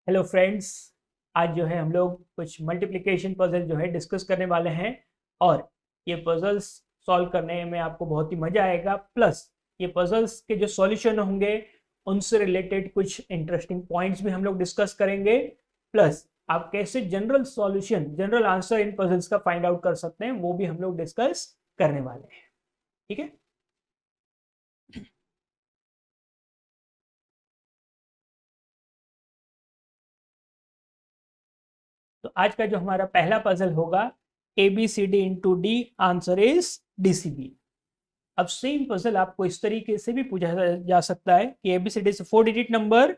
Hello friends, आज जो है हम लोग कुछ मल्टीप्लिकेशन पजल जो है डिस्कस करने वाले हैं और ये पजल्स सॉल्व करने में आपको बहुत ही मज़ा आएगा। प्लस ये पजल्स के जो सॉल्यूशन होंगे उनसे रिलेटेड कुछ इंटरेस्टिंग पॉइंट्स भी हम लोग डिस्कस करेंगे। प्लस आप कैसे general solution, general answer in puzzles का फाइंड आउट कर सकते हैं वो भी हम लोग डिस्कस करने वाले हैं। ठीक है, तो आज का जो हमारा पहला पजल होगा A B C D into D, answer is DCB। अब सेम पजल आपको इस तरीके से भी पूछा जा सकता है कि एबीसीडी से 4 digit number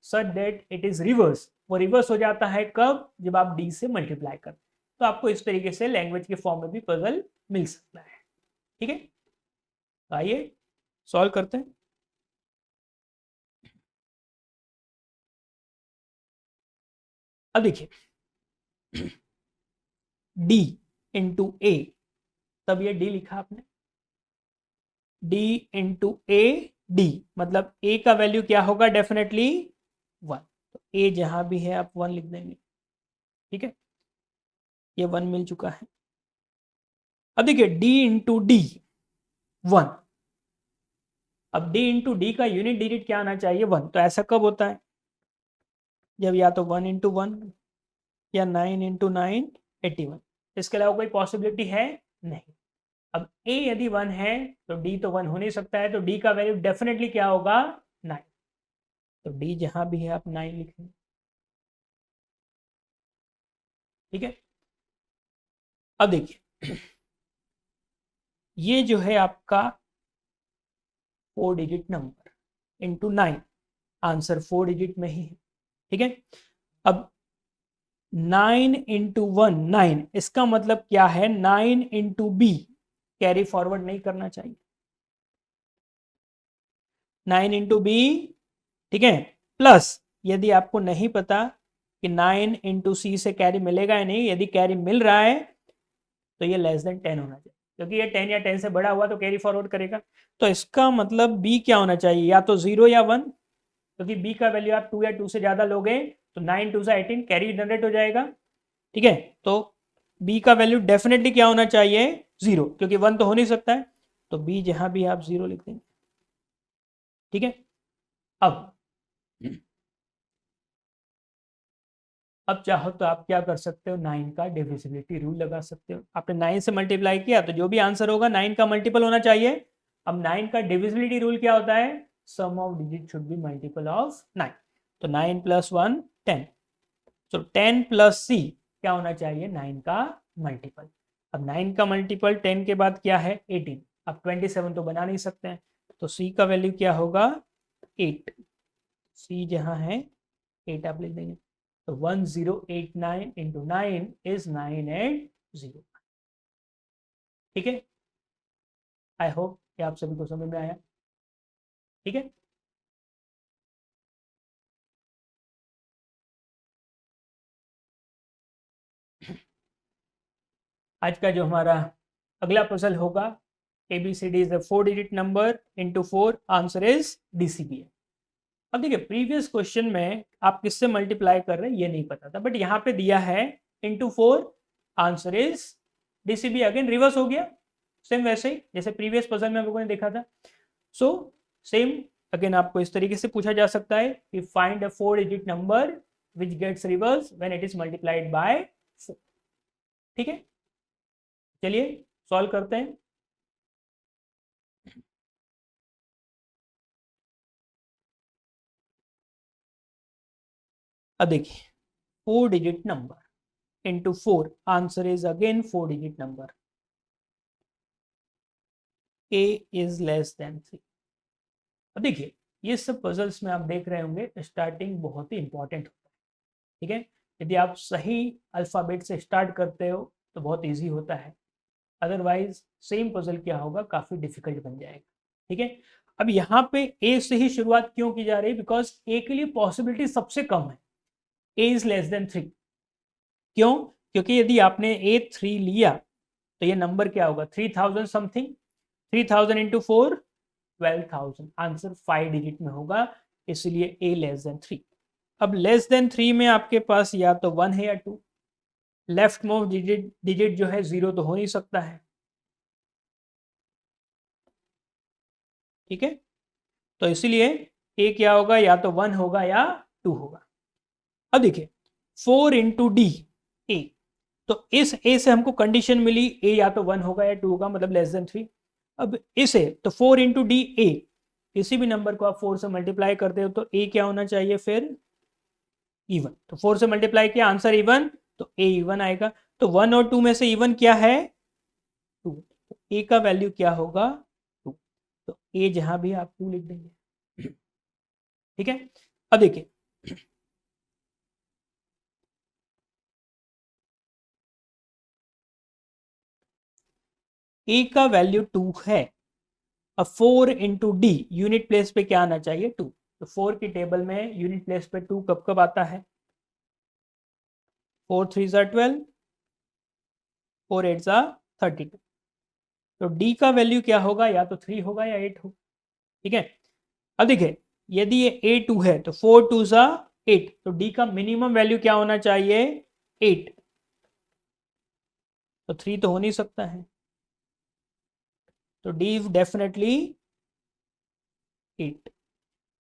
such that it is reverse. वो रिवर्स हो जाता है कब? जब आप डी से मल्टीप्लाई करते हैं। तो आपको इस तरीके से लैंग्वेज के फॉर्म में भी पजल मिल सकता है। ठीक है, तो आइए सॉल्व करते हैं। अब देखिए, डी इंटू ए, तब ये डी लिखा आपने, डी इंटू ए डी, मतलब ए का वैल्यू क्या होगा? डेफिनेटली 1। तो ए जहां भी है आप 1 लिख देंगे। ठीक है, ये 1 मिल चुका है। अब देखिए डी इंटू डी 1। अब डी इंटू डी का यूनिट डिजिट क्या आना चाहिए? 1। तो ऐसा कब होता है? जब या तो 1 इंटू 1 या 9 इंटू 9 81। इसके अलावा कोई पॉसिबिलिटी है नहीं। अब ए यदि 1 है तो डी तो 1 हो नहीं सकता है, तो डी का वैल्यू डेफिनेटली क्या होगा? 9। तो डी जहां भी है आप 9 लिखेंगे। ठीक है, अब देखिए ये जो है आपका 4 digit number into 9, answer 4 digit में ही है। ठीक है, अब 9 इंटू 1 9, इसका मतलब क्या है? 9 इंटू बी, कैरी फॉरवर्ड नहीं करना चाहिए। 9 इंटू बी, ठीक है। प्लस यदि आपको नहीं पता कि 9 इंटू सी से कैरी मिलेगा या नहीं, यदि कैरी मिल रहा है तो ये लेस देन 10 होना चाहिए, क्योंकि ये 10 या 10 से बड़ा हुआ तो कैरी फॉरवर्ड करेगा। तो इसका मतलब बी क्या होना चाहिए? या तो 0 या 1, क्योंकि बी का वैल्यू आप 2 या 2 से ज़्यादा लोगे तो 9 2 से 18 कैरी जनरेट हो जाएगा। ठीक है, तो बी का वैल्यू डेफिनेटली क्या होना चाहिए? 0, क्योंकि 1 तो हो नहीं सकता है। तो बी जहां भी आप 0 लिख देंगे। ठीक है, अब चाहो तो आप क्या कर सकते हो? 9 का डिविजिबिलिटी रूल लगा सकते हो। आपने 9 से मल्टीप्लाई किया तो जो भी आंसर होगा 9 का मल्टीपल होना चाहिए। अब 9 का डिविजिबिलिटी रूल क्या होता है? Sum of digit should be multiple of 9। तो 9 प्लस 1 10। तो 10 प्लस सी क्या होना चाहिए? 9 का मल्टीपल। अब 9 का मल्टीपल 10 के बाद क्या है? 18। अब 27 तो बना नहीं सकते हैं, तो सी का वैल्यू क्या होगा? 8। सी जहां है 8 आप लिख देंगे। तो 1089 इंटू 9 इज 980। ठीक है, आई होप कि आप सभी को समझ में आया। ठीक है, आज का जो हमारा अगला पजल होगा ABCD is a 4 digit number into 4, answer is DCB। अब देखिए प्रीवियस क्वेश्चन में आप किससे मल्टीप्लाई कर रहे हैं ये नहीं पता था, बट यहाँ पे दिया है into 4, answer is DCB। Again reverse हो गया, सेम वैसे ही जैसे प्रीवियस पजल में हम लोगों ने देखा था। सो सेम अगेन आपको इस तरीके से पूछा जा सकता है कि find a 4 digit number which gets reverse when it is multiplied by 4। ठीक है, चलिए सॉल्व करते हैं। अब देखिए 4 digit number into 4, answer is again 4 digit number. A is less than 3। अब देखिए ये सब पजल्स में आप देख रहे होंगे स्टार्टिंग बहुत ही इंपॉर्टेंट होता है। ठीक है, यदि आप सही अल्फ़ाबेट से स्टार्ट करते हो तो बहुत इजी होता है, अदरवाइज सेम पजल क्या होगा? काफ़ी डिफिकल्ट बन जाएगा। ठीक है, अब यहाँ पे ए से ही शुरुआत क्यों की जा रही है? बिकॉज ए के लिए पॉसिबिलिटी सबसे कम है, ए इज लेस देन 3। क्यों? क्योंकि यदि आपने A3 लिया तो ये नंबर क्या होगा? 3000 समथिंग। 3000 इंटू 4 12,000, आंसर 5 डिजिट में होगा, इसलिए A लेस देन 3। अब लेस देन 3 में आपके पास या तो 1 है या 2, लेफ्ट मोस्ट डिजिट जो है 0 तो हो नहीं सकता है, ठीक है। तो इसीलिए ए क्या होगा, या तो 1 होगा या 2 होगा। अब देखिए 4 इंटू डी ए, तो इस ए से हमको कंडीशन मिली ए या तो 1 होगा या 2 होगा, मतलब लेस देन 3। अब इसे तो 4 इंटू डी ए, किसी भी नंबर को आप 4 से मल्टीप्लाई करते हो तो ए क्या होना चाहिए फिर, इवन। तो 4 से मल्टीप्लाई किया, आंसर इवन, तो ए इवन आएगा। तो 1 और 2 में से इवन क्या है, 2। तो ए का वैल्यू क्या होगा, 2। तो ए जहां भी आप 2 लिख देंगे, ठीक है। अब देखिए ए का वैल्यू 2 है। अब 4 इंटू डी, यूनिट प्लेस पे क्या आना चाहिए, 2। तो 4 की टेबल में यूनिट प्लेस पे 2 कब कब आता है, 4 3 ज़ा 12, 4 8 ज़ा 32। तो डी का वैल्यू क्या होगा, या तो 3 होगा या 8 होगा, ठीक है। अब देखिए यदि ये A2 है तो 4 2 ज़ा 8, तो डी का मिनिमम वैल्यू क्या होना चाहिए, 8। तो 3 तो हो नहीं सकता है, तो डी डेफिनेटली 8।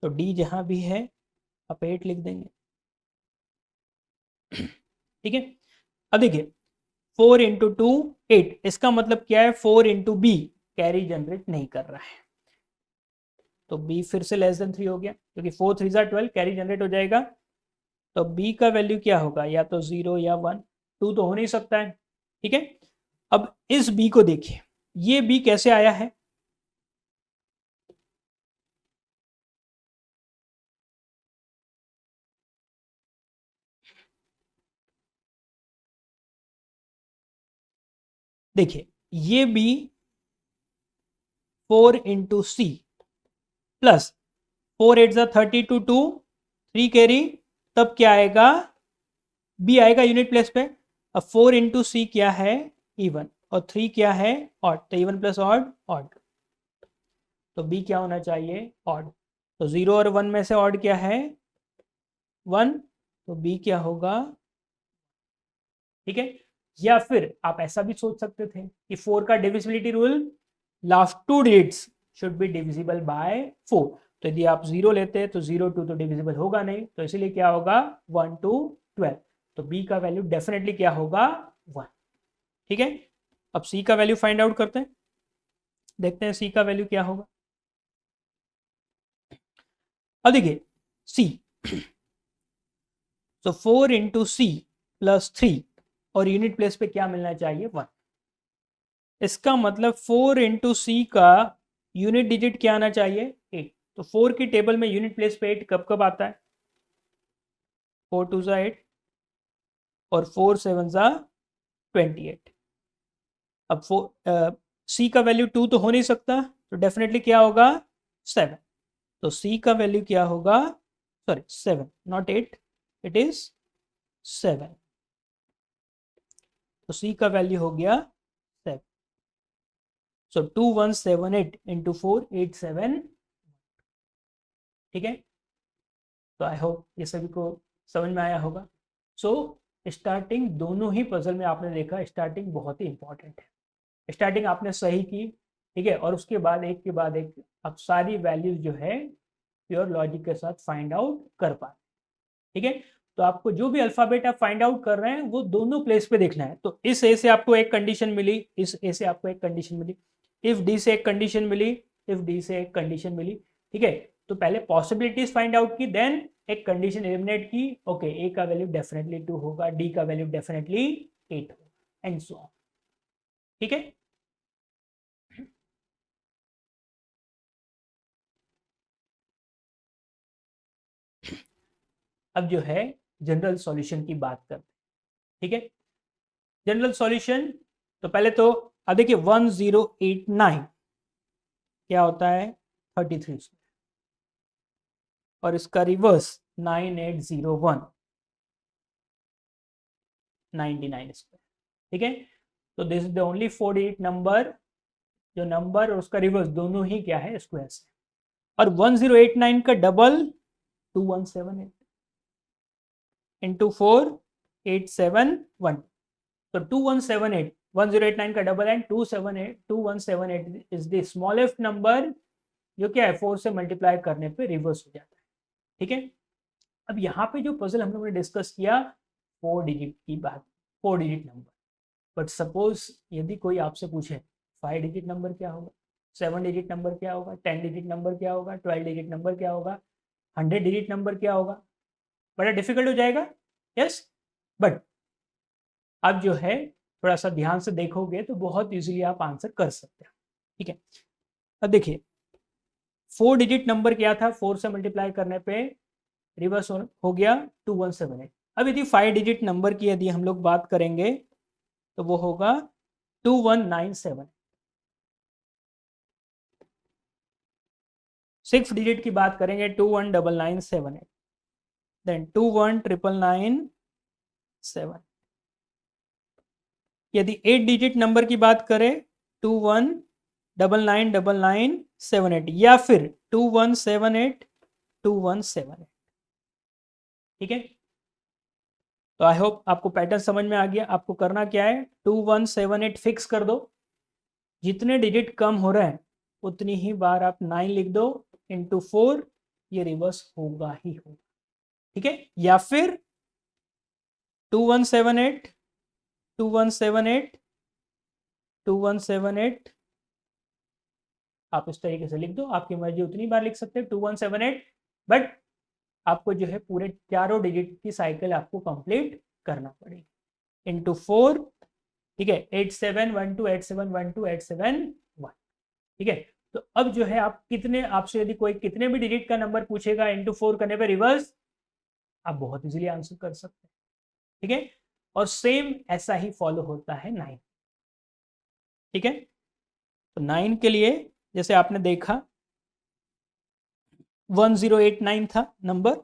तो डी जहां भी है आप 8 लिख देंगे, ठीक है। अब देखिए 4 इंटू 2 8, इसका मतलब क्या है, 4 इंटू बी कैरी जनरेट नहीं कर रहा है, तो बी फिर से लेस देन 3 हो गया, क्योंकि 4 3 ज़ा 12 कैरी जनरेट हो जाएगा। तो बी का वैल्यू क्या होगा, या तो 0 या 1, 2 तो हो नहीं सकता है, ठीक है। अब इस बी को देखिए, ये बी कैसे आया है, देखिए ये बी 4 इंटू सी प्लस 4 8 ज़ा 32 2 3 कैरी, तब क्या आएगा, बी आएगा यूनिट प्लेस पे। अब 4 इंटू सी क्या है, इवन, और 3 क्या है, ऑड, तो इवन प्लस ऑड ऑड, तो बी क्या होना चाहिए, ऑड। तो 0 और 1 में से ऑड क्या है, 1, तो बी क्या होगा, ठीक है। या फिर आप ऐसा भी सोच सकते थे कि 4 का divisibility rule, last 2 digits should be divisible by 4। तो यदि आप 0 लेते हैं तो 0 2 तो डिविजिबल होगा नहीं, तो इसीलिए क्या होगा, 1 2 12। तो बी का वैल्यू डेफिनेटली क्या होगा, 1, ठीक है। अब सी का वैल्यू फाइंड आउट करते हैं, देखते हैं सी का वैल्यू क्या होगा। अब देखिए सी, तो 4 इंटू सी प्लस 3, और यूनिट प्लेस पे क्या मिलना चाहिए, 1। इसका मतलब 4 इंटू सी का यूनिट डिजिट क्या आना चाहिए, 8। तो 4 की टेबल में यूनिट प्लेस पे 8 कब कब आता है, 4 2 ज़ा 8 और 4 7 ज़ा 28। अब सी का वैल्यू 2 तो हो नहीं सकता, तो डेफिनेटली क्या होगा, 7। तो सी का वैल्यू क्या होगा, सॉरी 7 नॉट 8, इट इज 7। तो सी का वैल्यू हो गया 7। सो 2178 इंटू 487, ठीक है। तो आई होप ये सभी को समझ में आया होगा। सो स्टार्टिंग दोनों ही पजल में आपने देखा, स्टार्टिंग बहुत ही इंपॉर्टेंट है। स्टार्टिंग आपने सही की, ठीक है, और उसके बाद एक के बाद एक आप सारी वैल्यूज जो है प्योर लॉजिक के साथ फाइंड आउट कर पाए, ठीक है। तो आपको जो भी अल्फाबेट आप फाइंड आउट कर रहे हैं वो दोनों प्लेस पे देखना है। तो इस ए से आपको एक कंडीशन मिली, इस ए से आपको एक कंडीशन मिली, इफ डी से एक कंडीशन मिली, इफ डी से एक कंडीशन मिली, ठीक है। तो पहले पॉसिबिलिटीज फाइंड आउट की, देन एक कंडीशन एलिमिनेट की, ओके ए का वैल्यू डेफिनेटली 2 होगा, डी का वैल्यू डेफिनेटली 8 होगा, एंड सो ऑन, ठीक है। अब जो है जनरल सॉल्यूशन की बात करते हैं, ठीक है। जनरल सॉल्यूशन, तो पहले तो अब देखिए 1089 क्या होता है, 33 और इसका रिवर्स 9801 99 स्क्वायर, ठीक है। तो this is the only 48 number, जो नंबर और उसका रिवर्स दोनों ही क्या है, स्क्वायर है। और 1089 का डबल 2178, इंटू 4 8712, तो 2178 1089 का double and 2178 is the smallest number जो क्या है 4 से मल्टीप्लाई करने पे रिवर्स हो जाता है। ठीक है, अब यहाँ पे जो पजल हम लोगों ने डिस्कस किया 4 डिजिट की बात, 4 डिजिट नंबर, बट सपोज यदि कोई आपसे पूछे 5 डिजिट नंबर क्या होगा, 7 डिजिट नंबर क्या होगा, 10 डिजिट नंबर क्या होगा, 12 डिजिट नंबर क्या होगा, 100 डिजिट नंबर क्या होगा, बड़ा डिफिकल्ट हो जाएगा। यस, बट अब जो है थोड़ा सा ध्यान से देखोगे तो बहुत इजीली आप आंसर कर सकते हैं। ठीक है, अब देखिए 4 डिजिट नंबर क्या था, 4 से मल्टीप्लाई करने पे रिवर्स हो गया 2178। अब यदि 5 डिजिट नंबर की यदि हम लोग बात करेंगे तो वो होगा 2197। 6 डिजिट की बात करेंगे 219978, देन 21997। यदि 8 डिजिट नंबर की बात करें 21999978 या फिर 21782178। ठीक है, तो आई होप आपको पैटर्न समझ में आ गया। आपको करना क्या है, 2178 फिक्स कर दो, जितने डिजिट कम हो रहे हैं उतनी ही बार आप 9 लिख दो इंटू 4, ये रिवर्स होगा ही होगा। ठीक है, या फिर 2178 2178 2178 आप इस तरीके से लिख दो, आपकी मर्जी उतनी बार लिख सकते हैं 2178, बट आपको जो है पूरे चारों डिजिट की साइकिल आपको कंप्लीट करना पड़ेगी इंटू 4। ठीक है, 8712871287 ठीक है, तो अब जो है आप कितने, आपसे यदि कोई कितने भी डिजिट का नंबर पूछेगा इंटू 4 करने पे रिवर्स, आप बहुत इजीली आंसर कर सकते हैं। ठीक है, और सेम ऐसा ही फॉलो होता है 9। ठीक है, तो 9 के लिए जैसे आपने देखा 1089 था नंबर,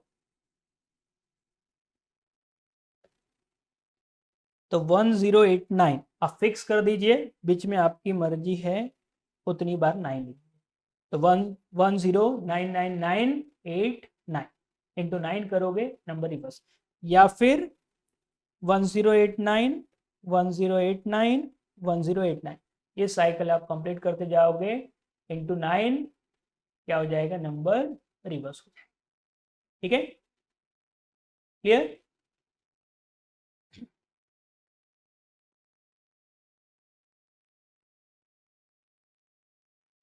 तो 1089 आप फिक्स कर दीजिए, बीच में आपकी मर्जी है उतनी बार 9 लीजिए, तो 1109998 इंटू 9 करोगे नंबर रिवर्स, या फिर 1089 1089 1089, ये साइकिल आप कंप्लीट करते जाओगे इंटू 9, क्या हो जाएगा, नंबर रिवर्स हो जाएगा। ठीक है, क्लियर।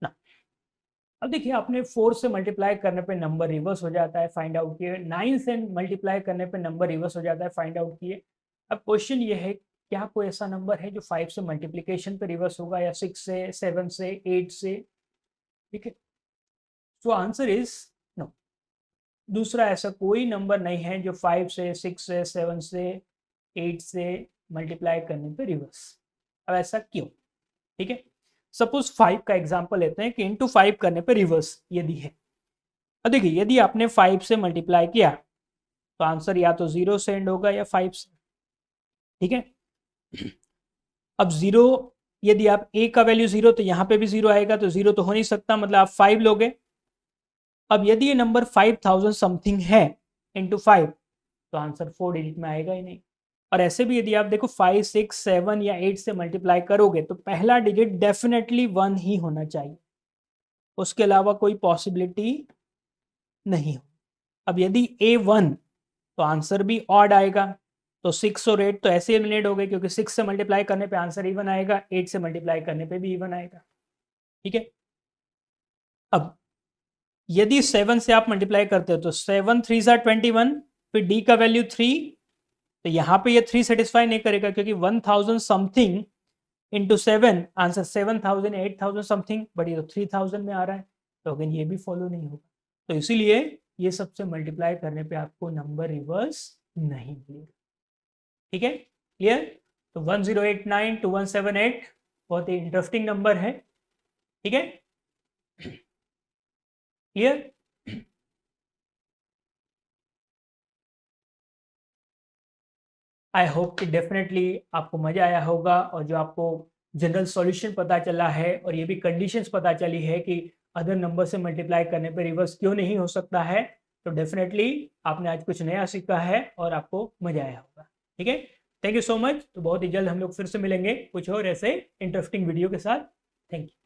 ना, अब देखिए आपने 4 से मल्टीप्लाई करने पे नंबर रिवर्स हो जाता है, फाइंड आउट किए। 9 से मल्टीप्लाई करने पे नंबर रिवर्स हो जाता है, फाइंड आउट किए। अब क्वेश्चन ये है, क्या कोई ऐसा नंबर है जो 5 से मल्टीप्लिकेशन पे रिवर्स होगा, या 6 से, 7 से, 8 से? ठीक है, तो आंसर इज नो। दूसरा ऐसा कोई नंबर नहीं है जो 5 से, 6 से, 7 से, 8 से मल्टीप्लाई करने पे रिवर्स। अब ऐसा क्यों? ठीक है, सपोज 5 का एग्जांपल लेते हैं कि इंटू 5 करने पे रिवर्स यदि है। अब देखिए यदि आपने 5 से मल्टीप्लाई किया तो आंसर या तो 0 से एंड होगा या 5 से। ठीक है, अब 0, यदि आप a का वैल्यू 0 तो यहाँ पे भी 0 आएगा, तो 0 तो हो नहीं सकता, मतलब आप 5 लोगे। अब यदि ये नंबर 5000 समथिंग है इंटू 5, तो आंसर 4 डिजिट में आएगा ही नहीं। और ऐसे भी यदि आप देखो 5, 6, 7 या 8 से मल्टीप्लाई करोगे तो पहला डिजिट डेफिनेटली 1 ही होना चाहिए, उसके अलावा कोई पॉसिबिलिटी नहीं हो। अब यदि A1 तो आंसर भी ऑड आएगा, तो 6 और 8 तो ऐसे एलिमिनेट हो गए, क्योंकि 6 से मल्टीप्लाई करने पे आंसर इवन आएगा, 8 से मल्टीप्लाई करने पे भी इवन आएगा। ठीक है, अब यदि 7 से आप मल्टीप्लाई करते हो तो 7 3 21, फिर d का वैल्यू 3, तो यहाँ पे ये 3 सेटिस्फाई नहीं करेगा, क्योंकि 1000 something into 7 answer 7000 8000 something, but ये तो 3000 में आ रहा है, तो अगेन ये भी फॉलो नहीं होगा। तो इसीलिए ये सबसे मल्टीप्लाई करने पे आपको नंबर रिवर्स नहीं मिलेगा। ठीक है, क्लियर। तो 1089 2178 बहुत ही इंटरेस्टिंग नंबर है। ठीक है, क्लियर। आई होप कि डेफिनेटली आपको मजा आया होगा, और जो आपको जनरल सॉल्यूशन पता चला है और ये भी कंडीशंस पता चली है कि अदर नंबर से मल्टीप्लाई करने पे रिवर्स क्यों नहीं हो सकता है, तो डेफिनेटली आपने आज कुछ नया सीखा है और आपको मजा आया होगा। ठीक है, थैंक यू सो मच। तो बहुत ही जल्द हम लोग फिर से मिलेंगे कुछ और ऐसे इंटरेस्टिंग वीडियो के साथ। Thank you.